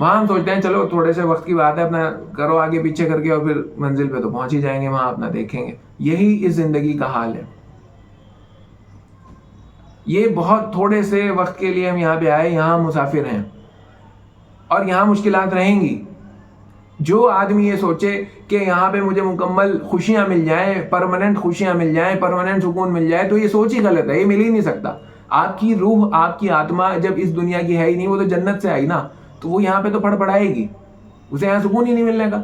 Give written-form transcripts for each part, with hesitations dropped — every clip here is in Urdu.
وہاں ہم سوچتے ہیں چلو تھوڑے سے وقت کی بات ہے، اپنا کرو آگے پیچھے کر کے اور پھر منزل پہ تو پہنچ ہی جائیں گے، وہاں اپنا دیکھیں گے۔ یہی اس زندگی کا حال ہے۔ یہ بہت تھوڑے سے وقت کے لیے ہم یہاں پہ آئے، یہاں مسافر ہیں اور یہاں مشکلات رہیں گی۔ جو آدمی یہ سوچے کہ یہاں پہ مجھے مکمل خوشیاں مل جائیں، پرماننٹ خوشیاں مل جائیں، پرماننٹ سکون مل جائے، تو یہ سوچ ہی غلط ہے، یہ مل ہی نہیں سکتا۔ آپ کی روح، آپ کی آتما جب اس دنیا کی ہے ہی نہیں، وہ تو جنت سے آئی نا، تو وہ یہاں پہ تو پڑ پڑائے گی، اسے یہاں سکون ہی نہیں ملنے کا۔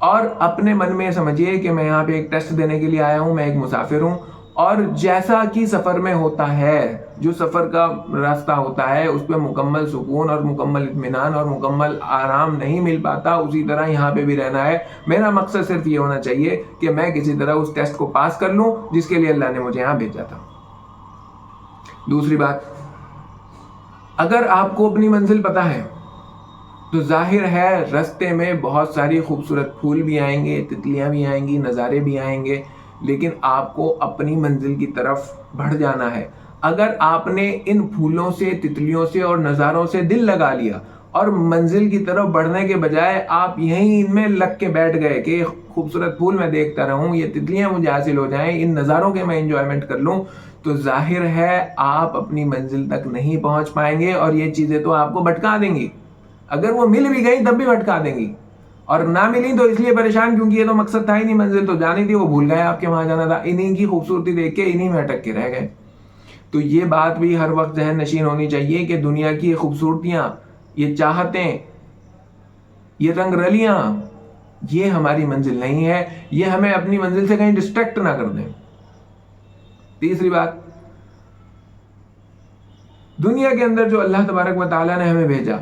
اور اپنے من میں سمجھیے کہ میں یہاں پہ ایک ٹیسٹ دینے کے لیے آیا ہوں، میں ایک مسافر ہوں، اور جیسا کہ سفر میں ہوتا ہے، جو سفر کا راستہ ہوتا ہے اس پہ مکمل سکون اور مکمل اطمینان اور مکمل آرام نہیں مل پاتا، اسی طرح یہاں پہ بھی رہنا ہے۔ میرا مقصد صرف یہ ہونا چاہیے کہ میں کسی طرح اس ٹیسٹ کو پاس کر لوں جس کے لیے اللہ نے مجھے یہاں بھیجا تھا۔ دوسری بات، اگر آپ کو اپنی منزل پتہ ہے تو ظاہر ہے رستے میں بہت ساری خوبصورت پھول بھی آئیں گے، تتلیاں بھی آئیں گی، نظارے بھی آئیں گے، لیکن آپ کو اپنی منزل کی طرف بڑھ جانا ہے۔ اگر آپ نے ان پھولوں سے، تتلیوں سے اور نظاروں سے دل لگا لیا اور منزل کی طرف بڑھنے کے بجائے آپ یہیں ان میں لگ کے بیٹھ گئے کہ خوبصورت پھول میں دیکھتا رہوں، یہ تتلیاں مجھے حاصل ہو جائیں، ان نظاروں کے میں انجوائمنٹ کر لوں، تو ظاہر ہے آپ اپنی منزل تک نہیں پہنچ پائیں گے اور یہ چیزیں تو آپ کو بھٹکا دیں گی۔ اگر وہ مل بھی گئی تب بھی بھٹکا دیں گی، اور نہ ملی تو اس لیے پریشان کیونکہ یہ تو مقصد تھا ہی نہیں، منزل تو جانی تھی، وہ بھول گئے آپ کے وہاں جانا تھا، انہی کی خوبصورتی دیکھ کے انہی میں اٹک کے رہ گئے۔ تو یہ بات بھی ہر وقت ذہن نشین ہونی چاہیے کہ دنیا کی خوبصورتیاں، یہ چاہتیں، یہ رنگ رلیاں، یہ ہماری منزل نہیں ہے، یہ ہمیں اپنی منزل سے کہیں ڈسٹریکٹ نہ کر دیں۔ تیسری بات، دنیا کے اندر جو اللہ تبارک و تعالیٰ نے ہمیں بھیجا،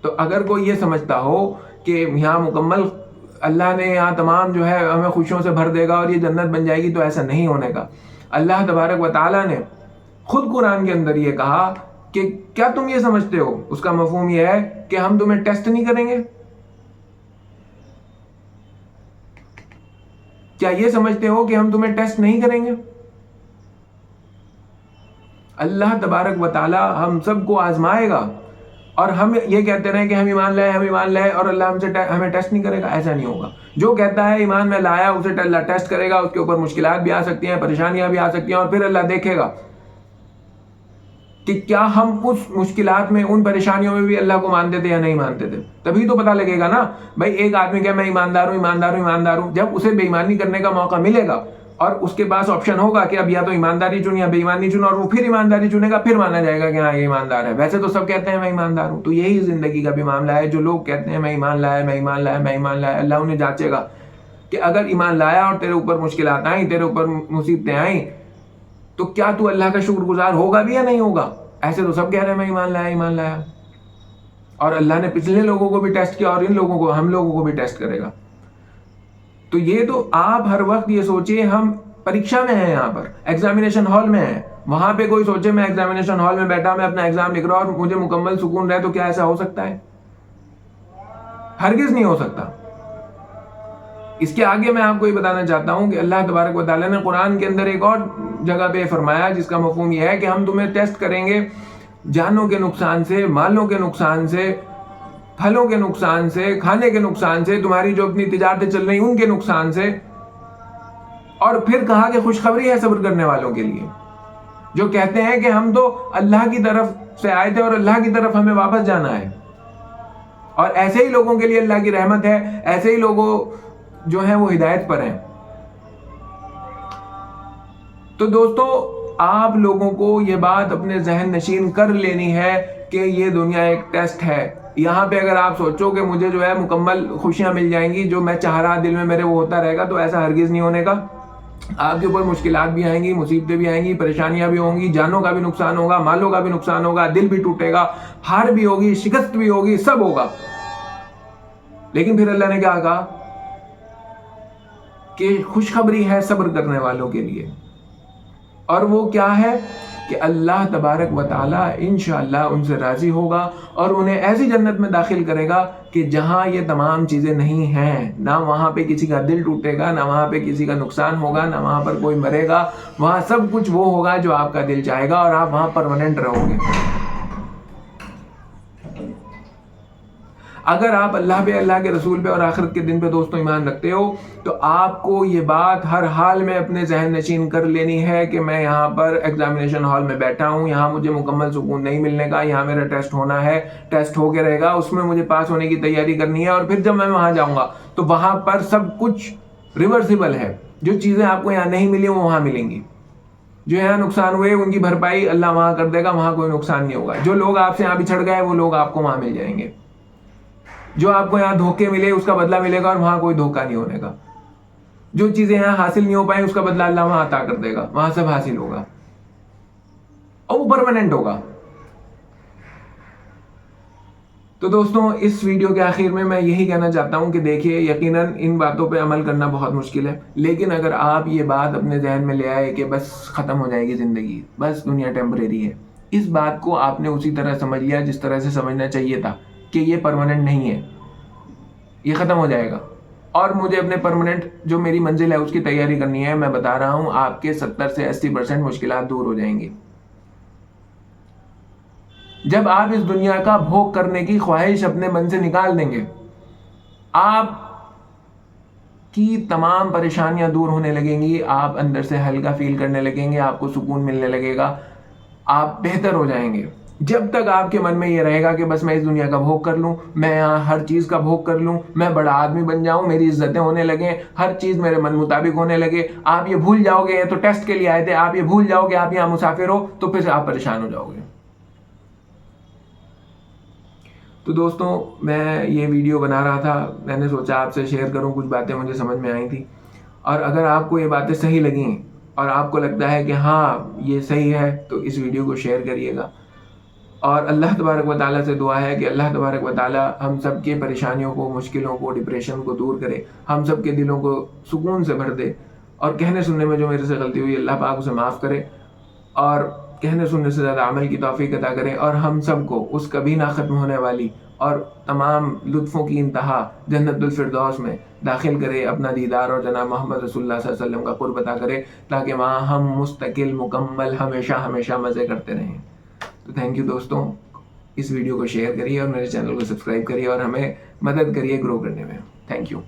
تو اگر کوئی یہ سمجھتا ہو کہ یہاں مکمل اللہ نے یہاں تمام جو ہے ہمیں خوشیوں سے بھر دے گا اور یہ جنت بن جائے گی، تو ایسا نہیں ہونے کا۔ اللہ تبارک و تعالیٰ نے خود قرآن کے اندر یہ کہا کہ کیا تم یہ سمجھتے ہو، اس کا مفہوم یہ ہے کہ ہم تمہیں ٹیسٹ نہیں کریں گے؟ کیا یہ سمجھتے ہو کہ ہم تمہیں ٹیسٹ نہیں کریں گے؟ اللہ تبارک و تعالی ہم سب کو آزمائے گا، اور ہم یہ کہتے رہے کہ ہم ایمان لائے، ہم ایمان لائے، اور اللہ ہمیں ٹیسٹ نہیں کرے گا، ایسا نہیں ہوگا۔ جو کہتا ہے ایمان میں لایا، اسے اللہ ٹیسٹ کرے گا، اس کے اوپر مشکلات بھی آ سکتی ہیں، پریشانیاں بھی آ سکتی ہیں، اور پھر اللہ دیکھے گا کہ کیا ہم اس مشکلات میں، ان پریشانیوں میں بھی اللہ کو مانتے تھے یا نہیں مانتے تھے۔ تبھی تو پتہ لگے گا نا بھائی، ایک آدمی کہ میں ایماندار ہوں، ایماندار ہوں، ایماندار ہوں، جب اسے بے ایمانی کرنے کا موقع ملے گا اور اس کے پاس آپشن ہوگا کہ اب یا تو ایمانداری چن یا بے ایمانی چن، اور وہ پھر ایمانداری چنے گا، پھر مانا جائے گا کہ ہاں یہ ایماندار ہے۔ ویسے تو سب کہتے ہیں میں ایماندار ہوں۔ تو یہی زندگی کا بھی معاملہ ہے، جو لوگ کہتے ہیں میں ایمان لایا، میں ایمان لایا، میں ایمان لایا، اللہ انہیں جانچے گا کہ اگر ایمان لایا اور تیرے اوپر مشکلات آئیں، تیرے اوپر مصیبتیں آئیں، تو کیا تو اللہ کا شکر گزار ہوگا بھی یا نہیں ہوگا؟ ایسے تو سب کہہ رہے ہیں میں ایمان لایا، ایمان لایا، اور اللہ نے پچھلے لوگوں کو بھی ٹیسٹ کیا اور ان لوگوں کو، ہم لوگوں کو بھی ٹیسٹ کرے گا۔ تو یہ تو آپ ہر وقت یہ سوچیں، ہم پریکشا میں ہیں، یہاں پر ایگزامینیشن ہال میں ہیں، وہاں پہ کوئی سوچے میں ایگزامینیشن ہال میں بیٹھا، میں اپنا ایگزام لکھ رہا اور مجھے مکمل سکون رہے، تو کیا ایسا ہو سکتا ہے؟ ہرگز نہیں ہو سکتا۔ اس کے آگے میں آپ کو یہ بتانا چاہتا ہوں کہ اللہ تبارک و تعالیٰ نے قرآن کے اندر ایک اور جگہ پہ فرمایا، جس کا مفہوم یہ ہے کہ ہم تمہیں ٹیسٹ کریں گے جانوں کے نقصان سے، مالوں کے نقصان سے، پھلوں کے نقصان سے، کھانے کے نقصان سے، تمہاری جو اپنی تجارتیں چل رہی ان کے نقصان سے، اور پھر کہا کہ خوشخبری ہے صبر کرنے والوں کے لیے، جو کہتے ہیں کہ ہم تو اللہ کی طرف سے آئے تھے اور اللہ کی طرف ہمیں واپس جانا ہے۔ اور ایسے ہی لوگوں کے لیے اللہ کی رحمت ہے، ایسے ہی لوگوں جو ہیں وہ ہدایت پر ہیں۔ تو دوستو، آپ لوگوں کو یہ بات اپنے ذہن نشین کر لینی ہے کہ یہ دنیا ایک ٹیسٹ ہے۔ یہاں پہ اگر آپ سوچو کہ مجھے جو ہے مکمل خوشیاں مل جائیں گی، جو میں چاہ رہا دل میں میرے وہ ہوتا رہے گا، تو ایسا ہرگز نہیں ہونے کا۔ آپ کے اوپر مشکلات بھی آئیں گی، مصیبتیں بھی آئیں گی، پریشانیاں بھی ہوں گی، جانوں کا بھی نقصان ہوگا، مالوں کا بھی نقصان ہوگا، دل بھی ٹوٹے گا، ہار بھی ہوگی، شکست بھی ہوگی، سب ہوگا۔ لیکن پھر اللہ نے کیا کہا کہ خوشخبری ہے صبر کرنے والوں کے لیے، اور وہ کیا ہے کہ اللہ تبارک و تعالیٰ انشاءاللہ ان سے راضی ہوگا اور انہیں ایسی جنت میں داخل کرے گا کہ جہاں یہ تمام چیزیں نہیں ہیں، نہ وہاں پہ کسی کا دل ٹوٹے گا، نہ وہاں پہ کسی کا نقصان ہوگا، نہ وہاں پر کوئی مرے گا، وہاں سب کچھ وہ ہوگا جو آپ کا دل چاہے گا، اور آپ وہاں پرماننٹ رہو گے۔ اگر آپ اللہ پہ, اللہ کے رسول پہ اور آخرت کے دن پہ دوستوں ایمان رکھتے ہو تو آپ کو یہ بات ہر حال میں اپنے ذہن نشین کر لینی ہے کہ میں یہاں پر ایگزامینیشن ہال میں بیٹھا ہوں, یہاں مجھے مکمل سکون نہیں ملنے کا, یہاں میرا ٹیسٹ ہونا ہے, ٹیسٹ ہو کے رہے گا, اس میں مجھے پاس ہونے کی تیاری کرنی ہے, اور پھر جب میں وہاں جاؤں گا تو وہاں پر سب کچھ ریورسیبل ہے. جو چیزیں آپ کو یہاں نہیں ملی وہ وہاں ملیں گی. جو یہاں نقصان ہوئے ان کی بھرپائی اللہ وہاں کر دے گا, وہاں کوئی نقصان نہیں ہوگا. جو لوگ آپ سے یہاں بچھڑ گئے وہ لوگ آپ کو وہاں مل جائیں گے. جو آپ کو یہاں دھوکے ملے اس کا بدلہ ملے گا, اور وہاں کوئی دھوکہ نہیں ہونے کا. جو چیزیں یہاں حاصل نہیں ہو پائیں اس کا بدلہ اللہ وہاں عطا کر دے گا, وہاں سب حاصل ہوگا اور وہ پرماننٹ ہوگا. تو دوستوں اس ویڈیو کے آخر میں یہی کہنا چاہتا ہوں کہ دیکھیے یقیناً ان باتوں پہ عمل کرنا بہت مشکل ہے, لیکن اگر آپ یہ بات اپنے ذہن میں لے آئے کہ بس ختم ہو جائے گی زندگی, بس دنیا ٹیمپریری ہے, اس بات کو آپ نے اسی طرح سمجھ لیا جس طرح سے سمجھنا چاہیے تھا کہ یہ پرماننٹ نہیں ہے, یہ ختم ہو جائے گا, اور مجھے اپنے پرماننٹ جو میری منزل ہے اس کی تیاری کرنی ہے. میں بتا رہا ہوں آپ کے 70 سے 80% مشکلات دور ہو جائیں گی. جب آپ اس دنیا کا بھوگ کرنے کی خواہش اپنے من سے نکال دیں گے, آپ کی تمام پریشانیاں دور ہونے لگیں گی, آپ اندر سے ہلکا فیل کرنے لگیں گے, آپ کو سکون ملنے لگے گا, آپ بہتر ہو جائیں گے. جب تک آپ کے من میں یہ رہے گا کہ بس میں اس دنیا کا بھوگ کر لوں, میں یہاں ہر چیز کا بھوگ کر لوں, میں بڑا آدمی بن جاؤں, میری عزتیں ہونے لگیں, ہر چیز میرے من مطابق ہونے لگے, آپ یہ بھول جاؤ گے یہ تو ٹیسٹ کے لیے آئے تھے, آپ یہ بھول جاؤ کہ آپ یہاں مسافر ہو, تو پھر آپ پریشان ہو جاؤ گے. تو دوستوں میں یہ ویڈیو بنا رہا تھا, میں نے سوچا آپ سے شیئر کروں, کچھ باتیں مجھے سمجھ میں آئی تھیں, اور اگر آپ کو یہ باتیں صحیح لگیں اور آپ کو لگتا ہے کہ ہاں یہ صحیح ہے تو اس ویڈیو کو شیئر کریے گا. اور اللہ تبارک و تعالیٰ سے دعا ہے کہ اللہ تبارک و تعالیٰ ہم سب کے پریشانیوں کو, مشکلوں کو, ڈپریشن کو دور کرے, ہم سب کے دلوں کو سکون سے بھر دے, اور کہنے سننے میں جو میرے سے غلطی ہوئی اللہ پاک اسے معاف کرے, اور کہنے سننے سے زیادہ عمل کی توفیق عطا کرے, اور ہم سب کو اس کبھی نہ ختم ہونے والی اور تمام لطفوں کی انتہا جنت الفردوس میں داخل کرے, اپنا دیدار اور جناب محمد رسول اللہ صلی اللہ علیہ وسلم کا قرب عطا کرے, تاکہ وہاں ہم مستقل مکمل ہمیشہ مزے کرتے رہیں. تو تھینک یو دوستوں, اس ویڈیو کو شیئر کریے اور میرے چینل کو سبسکرائب کریے اور ہمیں مدد کریے گرو کرنے میں. Thank you.